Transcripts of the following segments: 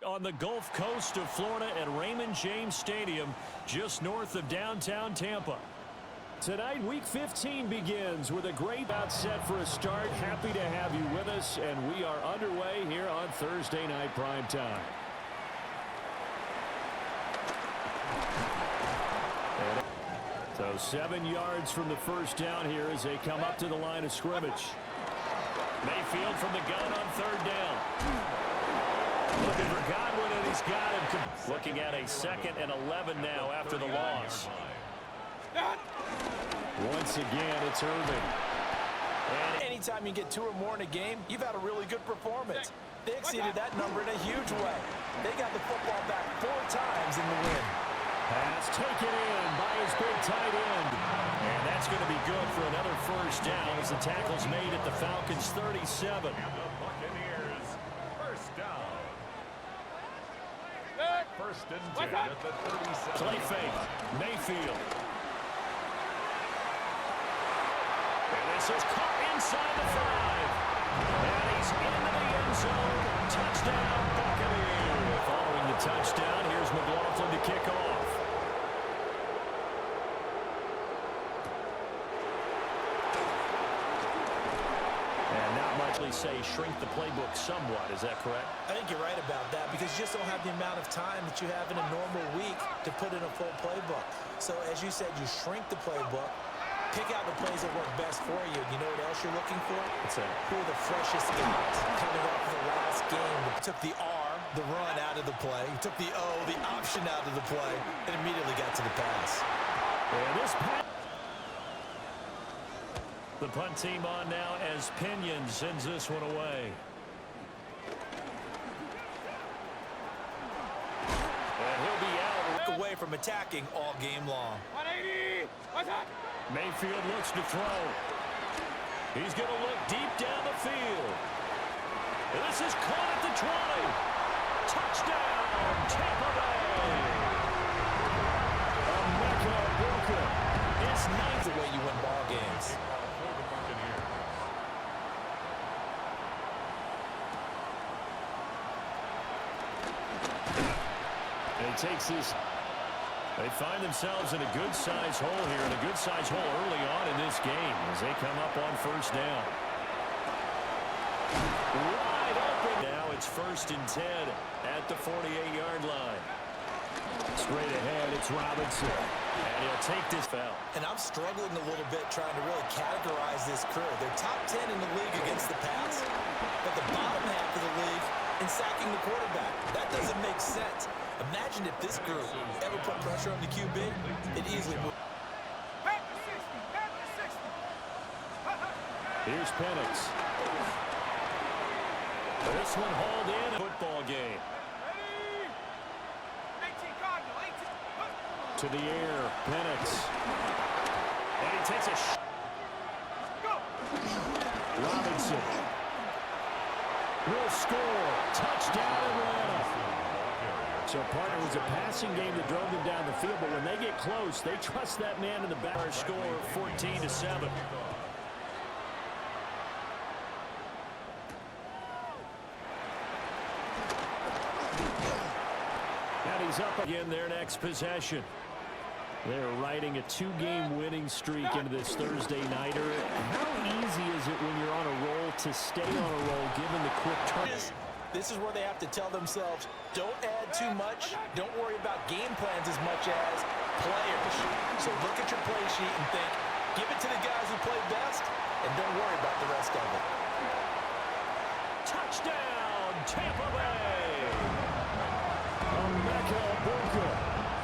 on the Gulf Coast of Florida at Raymond James Stadium, just north of downtown Tampa. Tonight, Week 15 begins with a great outset for a start. Happy to have you with us, and we are underway here on Thursday Night Prime Time. So 7 yards from the first down here as they come up to the line of scrimmage. Mayfield from the gun on third down. Looking for Godwin, and he's got him. Looking at a 2nd and 11 now after the loss. Once again, it's Irvin. And anytime you get 2 or more in a game, you've had a really good performance. They exceeded that number in a huge way. They got the football back 4 times in the win. Pass taken in by his big tight end. And that's going to be good for another first down as the tackle's made at the Falcons' 37. And the Buccaneers, first down. First and 10 at the 37. Play fake. Mayfield. And this is caught inside the 5. And he's into the end zone. Touchdown, Buccaneers. Following the touchdown, here's McLaughlin to kick off. Say shrink the playbook somewhat. Is that correct? I think you're right about that because you just don't have the amount of time that you have in a normal week to put in a full playbook. So as you said, you shrink the playbook, pick out the plays that work best for you. You know what else you're looking for? What's that? Who are the freshest guys coming off of the last game? Took the R, the run, out of the play. Took the O, the option out of the play, and immediately got to the pass. And this pass. The punt team on now as Pinion sends this one away. And he'll be out. Away from attacking all game long. 180. Mayfield looks to throw. He's going to look deep down the field. And this is caught at the 20. Touchdown, Tampa Bay. Emeka Booker. It's 9th. The way you win ball games. Takes this. They find themselves in a good-sized hole here, and a good-sized hole early on in this game as they come up on first down. Wide open. Now it's 1st and 10 at the 48-yard line. Straight ahead, it's Robinson. And he'll take this foul. And I'm struggling a little bit trying to really categorize this crew. They're top 10 in the league against the pass, but the bottom half of the league in sacking the quarterback. That doesn't make sense. Imagine if this group ever put pressure on the QB, it easily would. Here's Penix. This one hauled in a football game. To the air, Penix. And he takes a shot. Robinson. Will score. Touchdown, Atlanta. So, partner, was a passing game that drove them down the field, but when they get close, they trust that man in the back. Our score 14-7. And he's up again their next possession. They're riding a 2-game winning streak into this Thursday nighter. How easy is it when you're on a roll to stay on a roll given the quick turn? This is where they have to tell themselves, don't add too much. Don't worry about game plans as much as players. So look at your play sheet and think, give it to the guys who play best, and don't worry about the rest of it. Touchdown, Tampa Bay! Emeka Booker,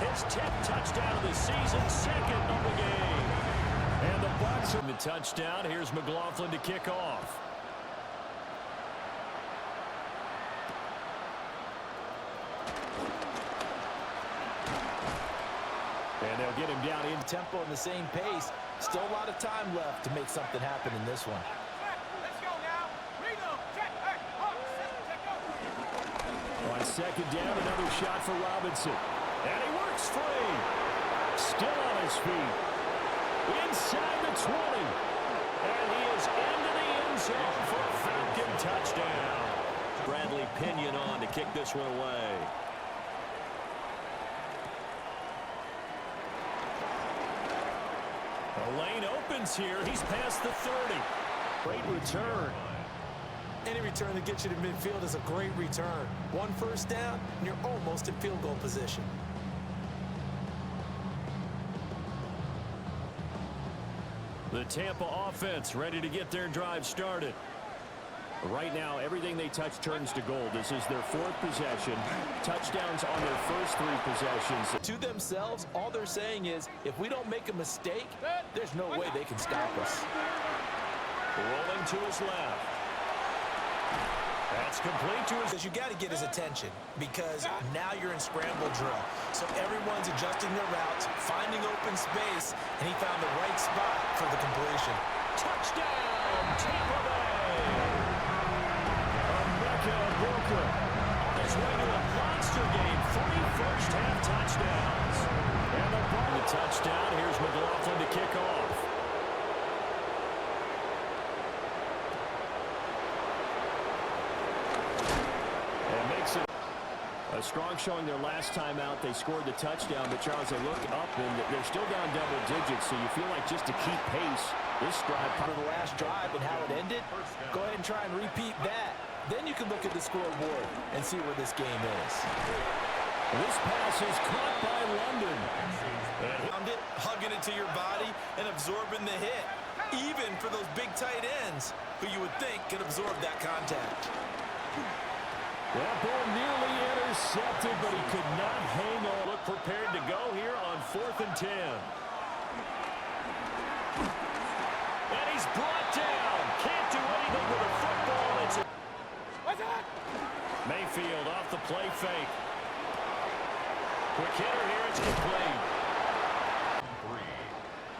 his 10th touchdown of the season, 2nd of the game. And the Bucs in the touchdown. Here's McLaughlin to kick off. And they'll get him down in tempo and the same pace. Still a lot of time left to make something happen in this one. Let's go now. On 2nd down, another shot for Robinson. And he works free. Still on his feet. Inside the 20. And he is into the end zone for a Falcon touchdown. Bradley Pinion on to kick this one away. The lane opens here. He's past the 30. Great return. Any return that gets you to midfield is a great return. One first down, and you're almost in field goal position. The Tampa offense ready to get their drive started. Right now, everything they touch turns to gold. This is their 4th possession. Touchdowns on their first 3 possessions. To themselves, all they're saying is, if we don't make a mistake, there's no way they can stop us. Rolling to his left. That's complete to his... Because you got to get his attention, because now you're in scramble drill. So everyone's adjusting their routes, finding open space, and he found the right spot for the completion. Touchdown, Tampa Bay! Booker on his way to a monster game. 3 first-half touchdowns. And the touchdown. Here's McLaughlin to kick off. And makes it a strong showing their last time out. They scored the touchdown, but Charles, they look up and they're still down double digits, so you feel like just to keep pace, this drive For the last drive and how it ended, go ahead and try and repeat that. Then you can look at the scoreboard and see where this game is. This pass is caught by London. Found it, hugging it to your body, and absorbing the hit. Even for those big tight ends, who you would think could absorb that contact. That ball nearly intercepted, but he could not hang on. Look prepared to go here on 4th and 10. And he's brought down. Can't do anything with a football. It's Mayfield off the play fake. Quick hitter here. It's complete. 3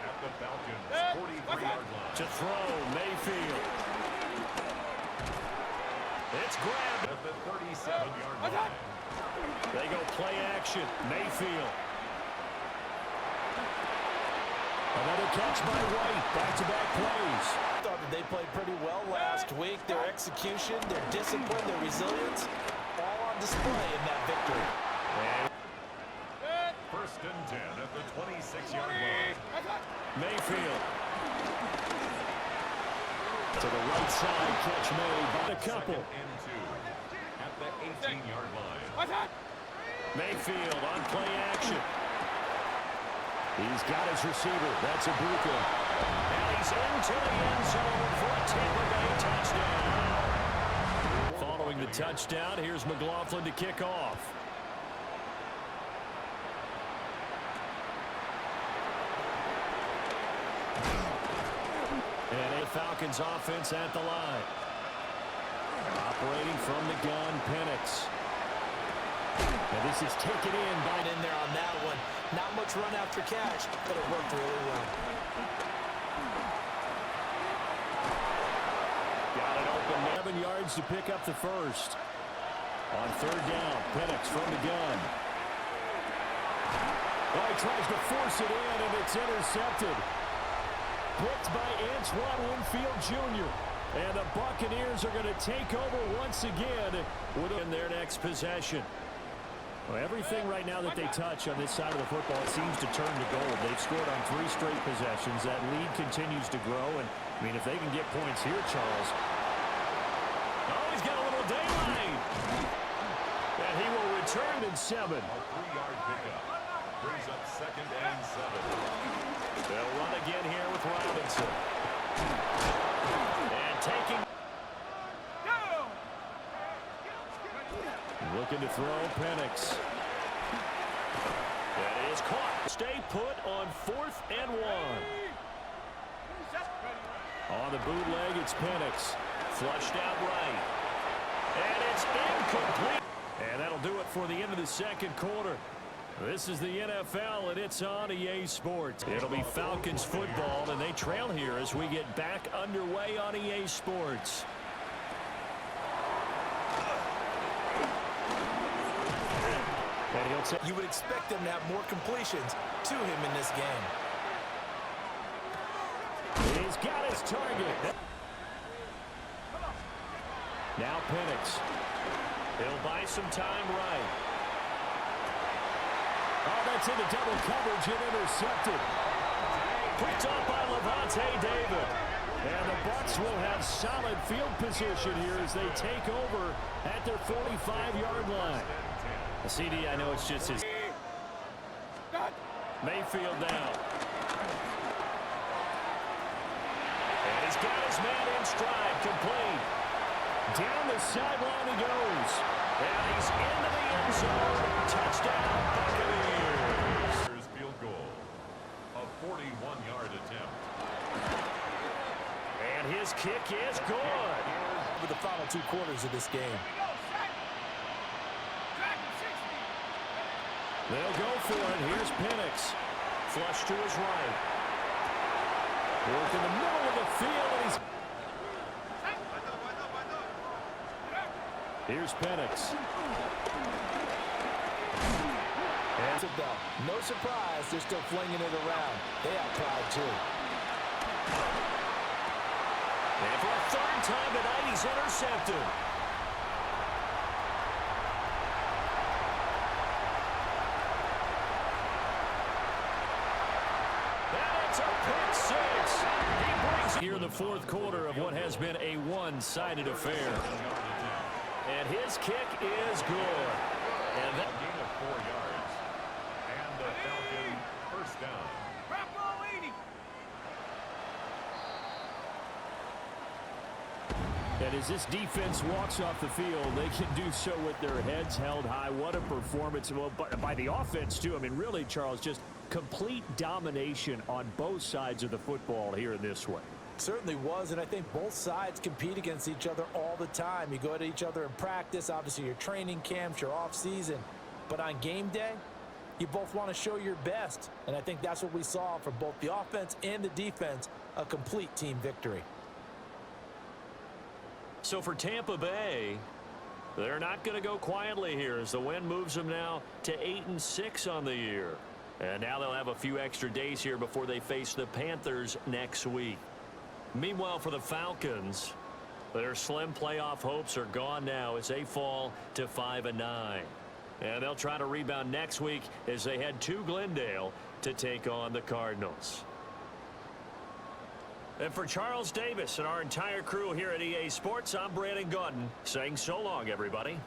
at the Falcons' 43-yard line. To throw, Mayfield. It's grabbed. At the 37-yard line. They go play action. Mayfield. Another catch by White. Back-to-back plays. Thought that they played pretty well last week. Their execution, their discipline, their resilience, all on display in that victory. First and 10 at the 26-yard line. Mayfield. To the right side, catch made by a couple. Second and 2 at the 18-yard line. Mayfield on play action. He's got his receiver. That's Ibuka. And he's into the end zone for a Tampa Bay touchdown. Following the touchdown, here's McLaughlin to kick off. And a Falcons offense at the line. Operating from the gun, Penix. And this is taken in by there on that one. Not much run after catch, but it worked really well. Got it open. 7 yards to pick up the first. On 3rd down, Penix from the gun. Oh, he tries to force it in, and it's intercepted. Picked by Antoine Winfield Jr. And the Buccaneers are going to take over once again in their next possession. Well, everything right now that they touch on this side of the football, it seems to turn to gold. They've scored on 3 straight possessions. That lead continues to grow. And, I mean, if they can get points here, Charles. Oh, he's got a little daylight. And he will return in 7. A 3-yard pickup brings up 2nd and 7. They'll run again here with Robinson. And taking. Looking to throw, Penix. That is caught. Stay put on 4th and 1. On the bootleg, it's Penix. Flushed out right. And it's incomplete. And that'll do it for the end of the 2nd quarter. This is the NFL, and it's on EA Sports. It'll be Falcons football, and they trail here as we get back underway on EA Sports. You would expect them to have more completions to him in this game. He's got his target. Now Penix. He'll buy some time right. Oh, that's into double coverage and intercepted. Picked off by Levante David. And the Bucs will have solid field position here as they take over at their 45-yard line. The CD, I know it's just his. Mayfield now. And he's got his man in stride, complete. Down the sideline he goes. And he's into the end zone. Touchdown, Buccaneers. Field goal. A 41-yard attempt. And his kick is good. For the final 2 quarters of this game. They'll go for it. Here's Penix. Flush to his right. Work in the middle of the field. And here's Penix. And no surprise, they're still flinging it around. They have pride, too. And for a 3rd time tonight, he's intercepted. Here in the 4th quarter of what has been a one-sided affair. And his kick is good. And that Gain of 4 yards. And the Falcon first down. And as this defense walks off the field, they can do so with their heads held high. What a performance. Well, by the offense, too. I mean, really, Charles, just complete domination on both sides of the football here in this one. Certainly was, and I think both sides compete against each other all the time. You go at each other in practice, obviously your training camps, your off-season. But on game day, you both want to show your best. And I think that's what we saw from both the offense and the defense, a complete team victory. So for Tampa Bay, they're not going to go quietly here as the win moves them now to 8-6 on the year. And now they'll have a few extra days here before they face the Panthers next week. Meanwhile, for the Falcons, their slim playoff hopes are gone now as they fall to 5-9. And they'll try to rebound next week as they head to Glendale to take on the Cardinals. And for Charles Davis and our entire crew here at EA Sports, I'm Brandon Gaudin saying so long, everybody.